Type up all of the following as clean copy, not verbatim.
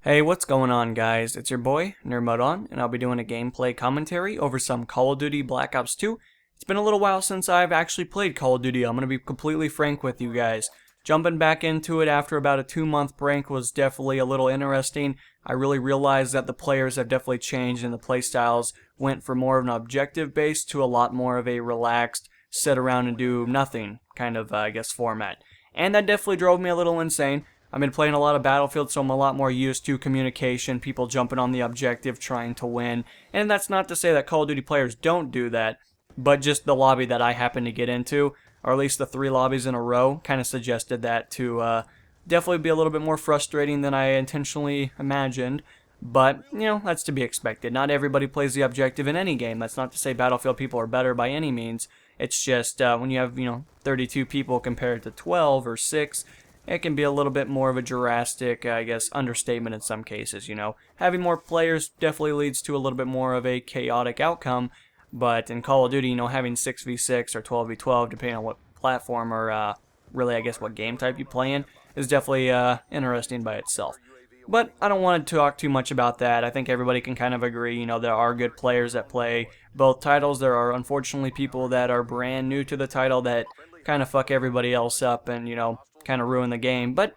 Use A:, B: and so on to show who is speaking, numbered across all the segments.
A: Hey, what's going on, guys? It's your boy, NerdModon, and I'll be doing a gameplay commentary over some Call of Duty Black Ops 2. It's been a little while since I've actually played Call of Duty. I'm going to be completely frank with you guys. Jumping back into it after about a 2-month break was definitely a little interesting. I really realized that the players have definitely changed and the playstyles went from more of an objective base to a lot more of a relaxed, sit around and do nothing kind of, format. And that definitely drove me a little insane. I've been playing a lot of Battlefield, so I'm a lot more used to communication, people jumping on the objective, trying to win. And that's not to say that Call of Duty players don't do that, but just the lobby that I happen to get into, or at least the 3 lobbies in a row, kind of suggested that to definitely be a little bit more frustrating than I intentionally imagined. But, that's to be expected. Not everybody plays the objective in any game. That's not to say Battlefield people are better by any means. It's just when you have, 32 people compared to 12 or 6, it can be a little bit more of a drastic, understatement in some cases, Having more players definitely leads to a little bit more of a chaotic outcome, but in Call of Duty, having 6v6 or 12v12, depending on what platform or really, what game type you play in, is definitely interesting by itself. But I don't want to talk too much about that. I think everybody can kind of agree, there are good players that play both titles. There are unfortunately people that are brand new to the title that kind of fuck everybody else up and, kind of ruin the game. But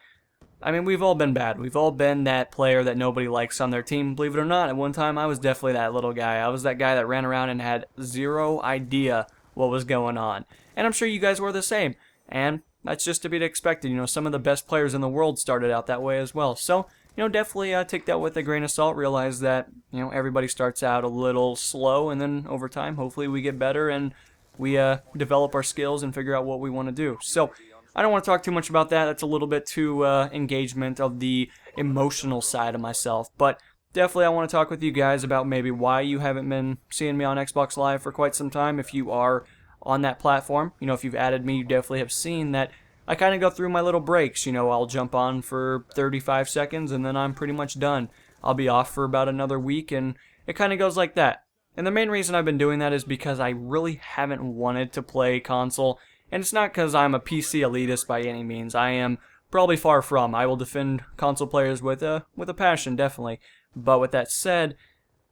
A: I mean, we've all been bad. We've all been that player that nobody likes on their team. Believe it or not, at one time I was definitely that little guy. I was that guy that ran around and had zero idea what was going on. And I'm sure you guys were the same. And that's just to be expected. Some of the best players in the world started out that way as well. So, definitely take that with a grain of salt. Realize that, everybody starts out a little slow, and then over time, hopefully we get better and we develop our skills and figure out what we want to do. So, I don't want to talk too much about that. That's a little bit too engagement of the emotional side of myself. But definitely I want to talk with you guys about maybe why you haven't been seeing me on Xbox Live for quite some time. If you are on that platform, if you've added me, you definitely have seen that I kind of go through my little breaks. I'll jump on for 35 seconds and then I'm pretty much done. I'll be off for about another week and it kind of goes like that. And the main reason I've been doing that is because I really haven't wanted to play console. And it's not because I'm a PC elitist by any means. I am probably far from. I will defend console players with a passion, definitely. But with that said,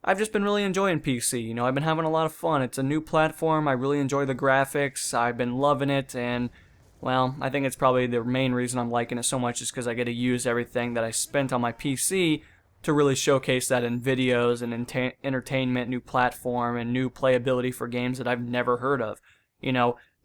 A: I've just been really enjoying PC. I've been having a lot of fun. It's a new platform. I really enjoy the graphics. I've been loving it. And, well, I think it's probably the main reason I'm liking it so much is because I get to use everything that I spent on my PC to really showcase that in videos and entertainment, new platform, and new playability for games that I've never heard of.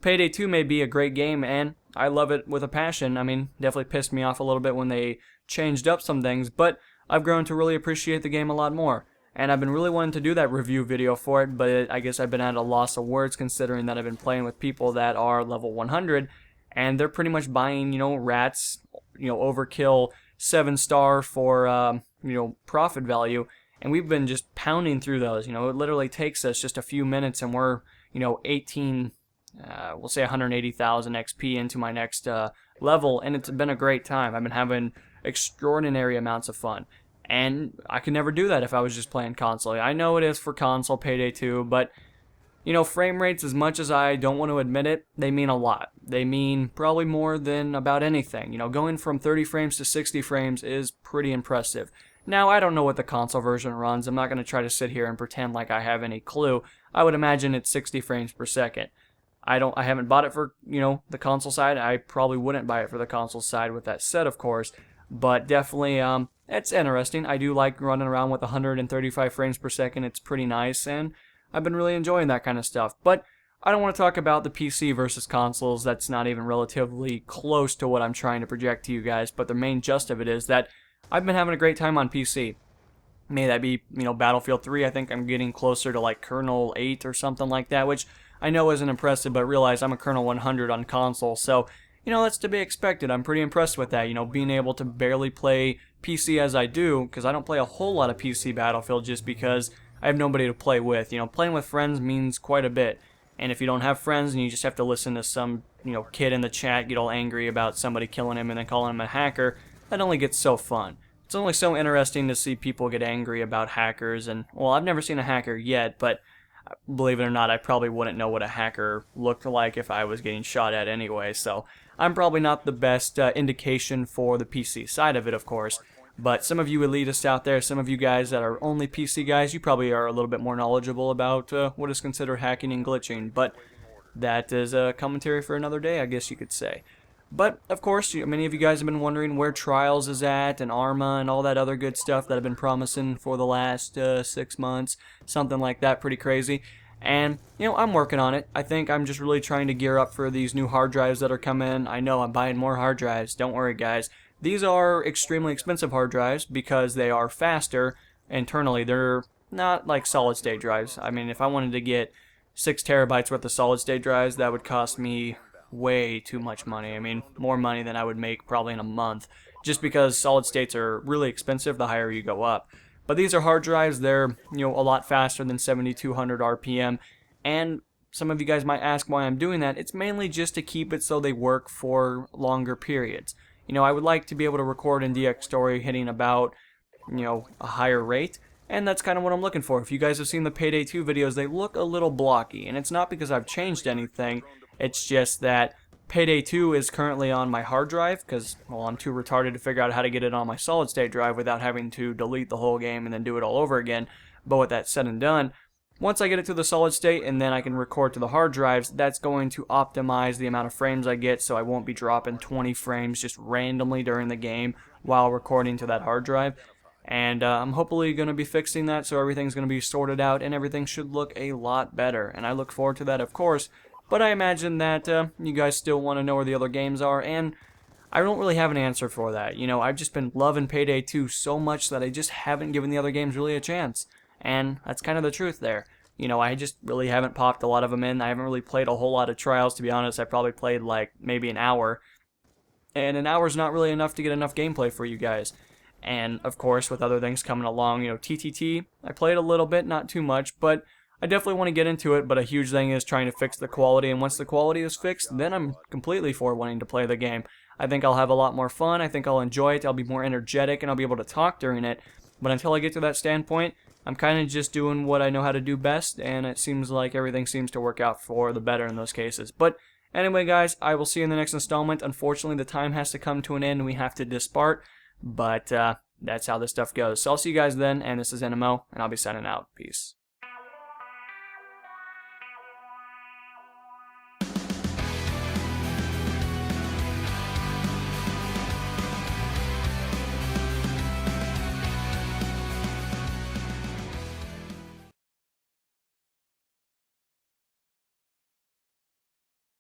A: Payday 2 may be a great game, and I love it with a passion. I mean, definitely pissed me off a little bit when they changed up some things, but I've grown to really appreciate the game a lot more. And I've been really wanting to do that review video for it, but I guess I've been at a loss of words considering that I've been playing with people that are level 100, and they're pretty much buying, rats, overkill 7-star for, profit value, and we've been just pounding through those. It literally takes us just a few minutes, and we're, 18... we'll say 180,000 XP into my next level, and it's been a great time. I've been having extraordinary amounts of fun, and I could never do that if I was just playing console. I know it is for console Payday 2, but frame rates, as much as I don't want to admit it, they mean a lot. They mean probably more than about anything. Going from 30 frames to 60 frames is pretty impressive. Now, I don't know what the console version runs. I'm not going to try to sit here and pretend like I have any clue. I would imagine it's 60 frames per second. I haven't bought it for, the console side. I probably wouldn't buy it for the console side with that said, of course. But definitely, it's interesting. I do like running around with 135 frames per second. It's pretty nice, and I've been really enjoying that kind of stuff. But I don't want to talk about the PC versus consoles. That's not even relatively close to what I'm trying to project to you guys. But the main gist of it is that I've been having a great time on PC. May that be, Battlefield 3. I think I'm getting closer to like Kernel 8 or something like that, which I know isn't impressive, but realize I'm a Kernel 100 on console, so, that's to be expected. I'm pretty impressed with that, being able to barely play PC as I do, because I don't play a whole lot of PC Battlefield just because I have nobody to play with. Playing with friends means quite a bit, and if you don't have friends and you just have to listen to some, kid in the chat get all angry about somebody killing him and then calling him a hacker, that only gets so fun. It's only so interesting to see people get angry about hackers, and, well, I've never seen a hacker yet, but believe it or not, I probably wouldn't know what a hacker looked like if I was getting shot at anyway, so I'm probably not the best indication for the PC side of it, of course. But some of you elitists out there, some of you guys that are only PC guys, you probably are a little bit more knowledgeable about what is considered hacking and glitching. But that is a commentary for another day, I guess you could say. But, of course, many of you guys have been wondering where Trials is at, and Arma, and all that other good stuff that I've been promising for the last 6 months. Something like that, pretty crazy. And, I'm working on it. I think I'm just really trying to gear up for these new hard drives that are coming. I know, I'm buying more hard drives. Don't worry, guys. These are extremely expensive hard drives because they are faster internally. They're not like solid-state drives. I mean, if I wanted to get 6 terabytes worth of solid-state drives, that would cost me way too much money. I mean, more money than I would make probably in a month, just because solid states are really expensive the higher you go up. But these are hard drives. They're a lot faster than 7200 RPM, and some of you guys might ask why I'm doing that. It's mainly just to keep it so they work for longer periods. I would like to be able to record in DxStory hitting about a higher rate, and that's kind of what I'm looking for. If you guys have seen the Payday 2 videos, they look a little blocky, and it's not because I've changed anything. It's just that Payday 2 is currently on my hard drive because, well, I'm too retarded to figure out how to get it on my solid state drive without having to delete the whole game and then do it all over again. But with that said and done, once I get it to the solid state and then I can record to the hard drives, that's going to optimize the amount of frames I get, so I won't be dropping 20 frames just randomly during the game while recording to that hard drive. And I'm hopefully going to be fixing that, so everything's going to be sorted out and everything should look a lot better. And I look forward to that, of course. But I imagine that you guys still want to know where the other games are, and I don't really have an answer for that. I've just been loving Payday 2 so much that I just haven't given the other games really a chance. And that's kind of the truth there. I just really haven't popped a lot of them in. I haven't really played a whole lot of Trials, to be honest. I probably played like maybe an hour. And an hour's not really enough to get enough gameplay for you guys. And, of course, with other things coming along, TTT, I played a little bit, not too much, but I definitely want to get into it, but a huge thing is trying to fix the quality, and once the quality is fixed, then I'm completely for wanting to play the game. I think I'll have a lot more fun, I think I'll enjoy it, I'll be more energetic, and I'll be able to talk during it, but until I get to that standpoint, I'm kind of just doing what I know how to do best, and it seems like everything seems to work out for the better in those cases. But anyway, guys, I will see you in the next installment. Unfortunately, the time has to come to an end, and we have to dispart, but that's how this stuff goes. So I'll see you guys then, and this is NMO, and I'll be signing out. Peace.